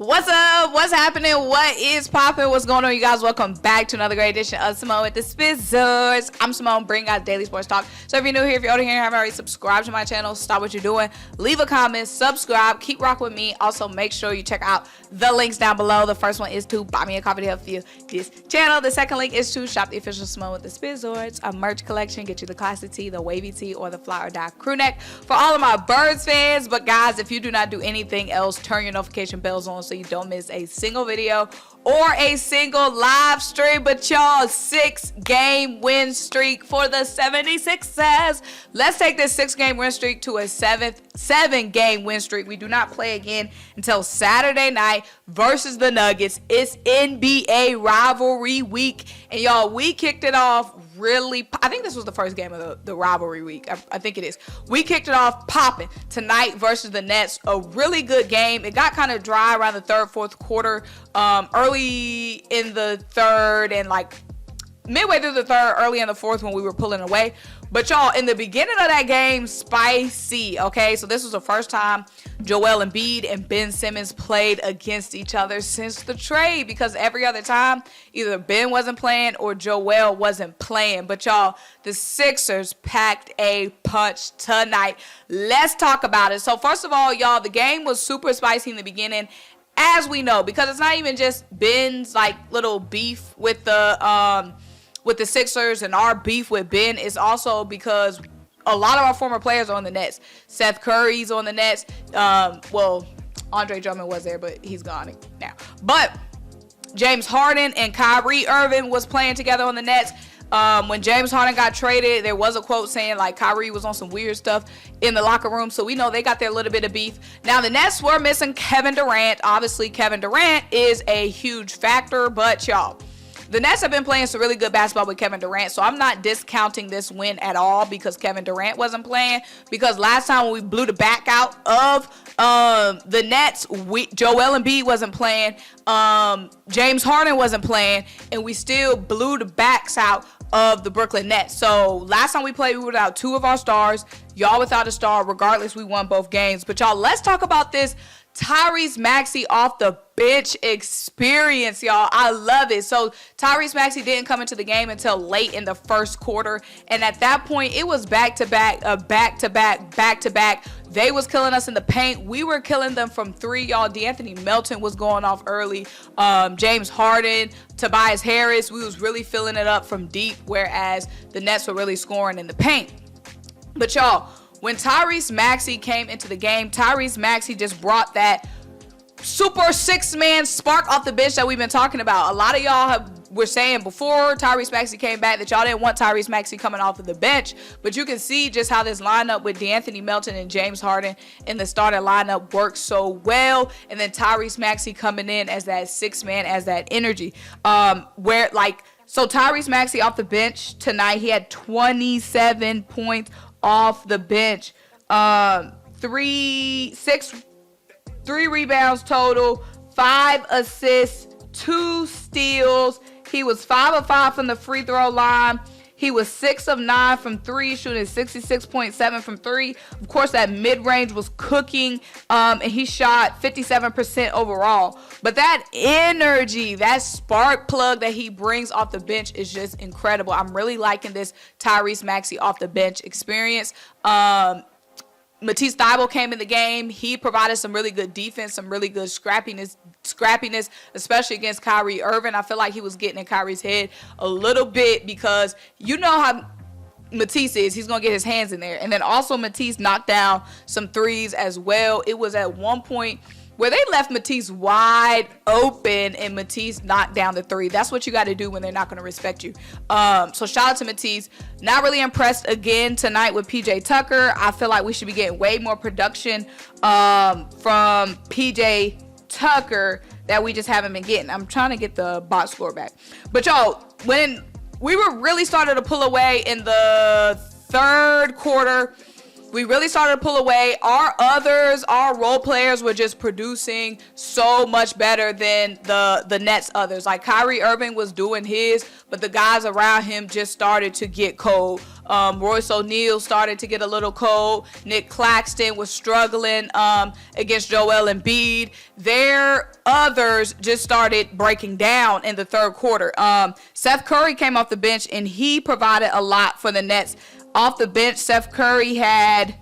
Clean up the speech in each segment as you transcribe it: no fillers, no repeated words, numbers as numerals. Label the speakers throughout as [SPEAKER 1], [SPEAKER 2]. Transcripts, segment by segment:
[SPEAKER 1] What's up? What's happening? What is popping? What's going on, you guys? Welcome back to another great edition of Symone with the Spizzers. I'm Symone, bringing out daily sports talk. So if you're new here, if you're older here and haven't already subscribed to my channel, stop what you're doing, leave a comment, subscribe, keep rocking with me. Also, make sure you check out the links down below. The first one is to buy me a coffee to help fuel this channel. The second link is to shop the official Symone with the Spizzers, a merch collection. Get you the classic tee, the wavy tee, or the fly or die crew neck for all of my Birds fans. But guys, if you do not do anything else, turn your notification bells on so you don't miss a single video or a single live stream. But y'all, 6-game win streak for the 76ers. Let's take this 6-game win streak to a 7-game win streak. We do not play again until Saturday night versus the Nuggets. It's NBA rivalry week, and y'all, we kicked it off really. I think this was the first game of the rivalry week. I think it is. We kicked it off popping tonight versus the Nets. A really good game. It got kind of dry around the third, fourth quarter, early in the third, and like midway through the third, early in the fourth when we were pulling away. But y'all, in the beginning of that game, spicy, okay? So this was the first time Joel Embiid and Ben Simmons played against each other since the trade, because every other time, either Ben wasn't playing or Joel wasn't playing. But y'all, the Sixers packed a punch tonight. Let's talk about it. So first of all, y'all, the game was super spicy in the beginning, as we know, because it's not even just Ben's like little beef with the Sixers and our beef with Ben. Is also because a lot of our former players are on the Nets. Seth Curry's on the Nets. Well, Andre Drummond was there, but he's gone now. But James Harden and Kyrie Irving was playing together on the Nets. When James Harden got traded, there was a quote saying like Kyrie was on some weird stuff in the locker room. So we know they got their little bit of beef. Now the Nets were missing Kevin Durant. Obviously, Kevin Durant is a huge factor, but y'all, the Nets have been playing some really good basketball with Kevin Durant, so I'm not discounting this win at all because Kevin Durant wasn't playing. Because last time when we blew the back out of the Nets, Joel Embiid wasn't playing, James Harden wasn't playing, and we still blew the backs out of the Brooklyn Nets. So last time we played, we were without two of our stars. Y'all without a star. Regardless, we won both games. But y'all, let's talk about this TYRESE Maxey off the bench experience, y'all. I love it. So TYRESE Maxey didn't come into the game until late in the first quarter, and at that point it was back to back. They was killing us in the paint. We were killing them from three, y'all. D'Anthony Melton was going off early. James Harden, Tobias Harris, we was really filling it up from deep, whereas the Nets were really scoring in the paint. But y'all, when TYRESE Maxey came into the game, TYRESE Maxey just brought that super six-man spark off the bench that we've been talking about. A lot of y'all were saying before TYRESE Maxey came back that y'all didn't want TYRESE Maxey coming off of the bench, but you can see just how this lineup with D'Anthony Melton and James Harden in the starting lineup works so well, and then TYRESE Maxey coming in as that six-man, as that energy. So TYRESE Maxey off the bench tonight, he had 27 points off the bench, 3 rebounds total, 5 assists, 2 steals. He was 5 of 5 from the free throw line. He was 6 of 9 from 3, shooting 66.7 from 3. Of course, that mid-range was cooking, and he shot 57% overall. But that energy, that spark plug that he brings off the bench is just incredible. I'm really liking this TYRESE Maxey off the bench experience. Matisse Thybulle came in the game. He provided some really good defense, some really good scrappiness, especially against Kyrie Irving. I feel like he was getting in Kyrie's head a little bit because you know how Matisse is. He's going to get his hands in there. And then also Matisse knocked down some threes as well. It was at one point where they left Matisse wide open and Matisse knocked down the three. That's what you got to do when they're not going to respect you. So shout out to Matisse. Not really impressed again tonight with PJ Tucker. I feel like we should be getting way more production from PJ Tucker that we just haven't been getting. I'm trying to get the box score back. But y'all, when we were really started to pull away in the third quarter, we really started to pull away. Our role players were just producing so much better than the Nets others. Like Kyrie Irving was doing his, but the guys around him just started to get cold. Royce O'Neal started to get a little cold. Nick Claxton was struggling against Joel Embiid. Their others just started breaking down in the third quarter. Seth Curry came off the bench, and he provided a lot for the Nets. Off the bench, Seth Curry had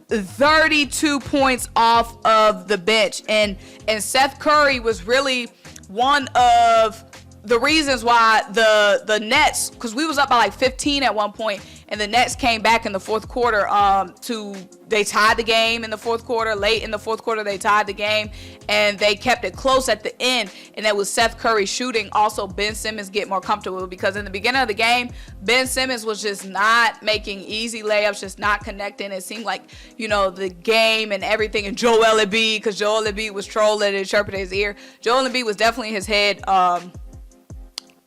[SPEAKER 1] 32 points off of the bench, and Seth Curry was really one of the reasons why the Nets, because we was up by like 15 at one point, and the Nets came back in the fourth quarter they tied the game in the fourth quarter. Late in the fourth quarter, they tied the game, and they kept it close at the end, and that was Seth Curry shooting. Also, Ben Simmons get more comfortable, because in the beginning of the game, Ben Simmons was just not making easy layups, just not connecting. It seemed like, you know, the game and everything, and Joel Embiid, because Joel Embiid was trolling and chirping in his ear. Joel Embiid was definitely in his head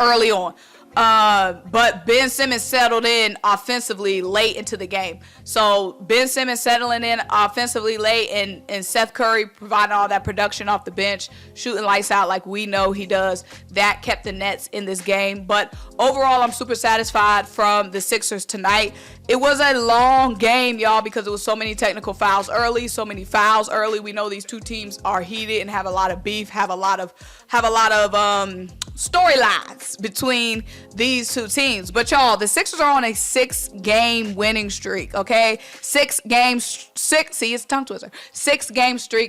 [SPEAKER 1] early on. But Ben Simmons settled in offensively late into the game. So Ben Simmons settling in offensively late, and Seth Curry providing all that production off the bench, shooting lights out like we know he does. That kept the Nets in this game. But overall, I'm super satisfied from the Sixers tonight. It was a long game, y'all, because it was so many technical fouls early, so many fouls early. We know these two teams are heated and have a lot of beef, have a lot of storylines between these two teams. But y'all, the Sixers are on a 6-game winning streak, okay? 6 game streak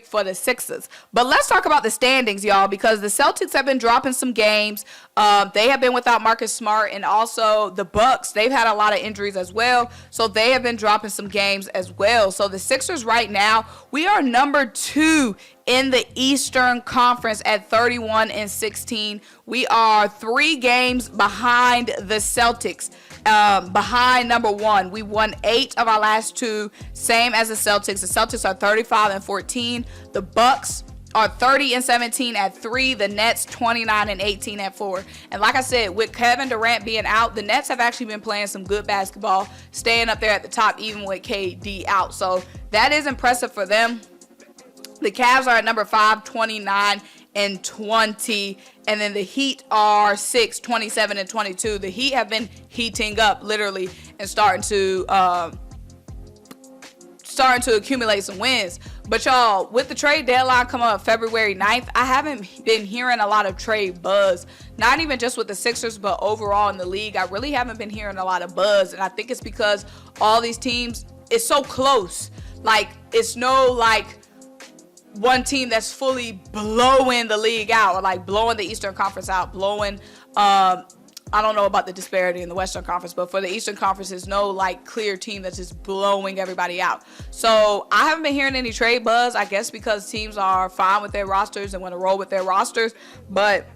[SPEAKER 1] for the Sixers. But let's talk about the standings, y'all, because the Celtics have been dropping some games. They have been without Marcus Smart, and also the Bucks, they've had a lot of injuries as well, so they have been dropping some games as well. So the Sixers right now, we are number 2 in the Eastern Conference at 31-16. We are 3 games behind the Celtics, behind number 1. We won 8 of our last 2, same as the Celtics. The Celtics are 35-14. The Bucks are 30-17 at 3. The Nets 29-18 at 4. And like I said, with Kevin Durant being out, the Nets have actually been playing some good basketball, staying up there at the top even with KD out. So that is impressive for them. The Cavs are at number 5, 29-20. And then the Heat are 6, 27-22. The Heat have been heating up literally and starting to accumulate some wins. But y'all, with the trade deadline coming up February 9th, I haven't been hearing a lot of trade buzz. Not even just with the Sixers, but overall in the league. I really haven't been hearing a lot of buzz. And I think it's because all these teams, it's so close. Like, it's no, like, one team that's fully blowing the league out, or like blowing the Eastern Conference out, blowing, I don't know about the disparity in the Western Conference, but for the Eastern Conference, there's no like clear team that's just blowing everybody out. So I haven't been hearing any trade buzz, I guess because teams are fine with their rosters and want to roll with their rosters. But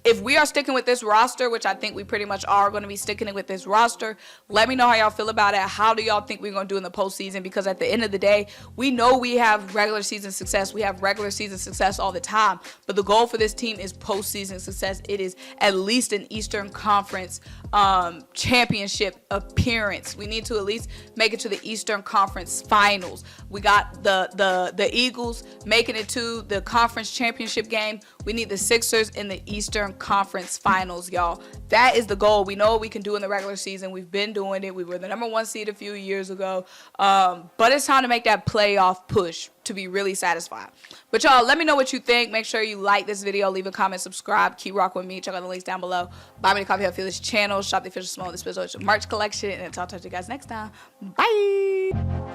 [SPEAKER 1] if we are sticking with this roster, which I think we pretty much are going to be sticking with this roster, let me know how y'all feel about it. How do y'all think we're going to do in the postseason? Because at the end of the day, we know we have regular season success. We have regular season success all the time. But the goal for this team is postseason success. It is at least an Eastern Conference championship appearance. We need to at least make it to the Eastern Conference finals. We got the Eagles making it to the conference championship game. We need the Sixers in the Eastern Conference finals, y'all. That is the goal. We know what we can do in the regular season. We've been doing it. We were the number 1 seed a few years ago. But it's time to make that playoff push to be really satisfied. But y'all, let me know what you think. Make sure you like this video, leave a comment, subscribe, keep rocking with me. Check out the links down below. Buy me a coffee, help fuel this channel, shop the official Symone With The Sports merch collection, and I'll talk to you guys next time. Bye.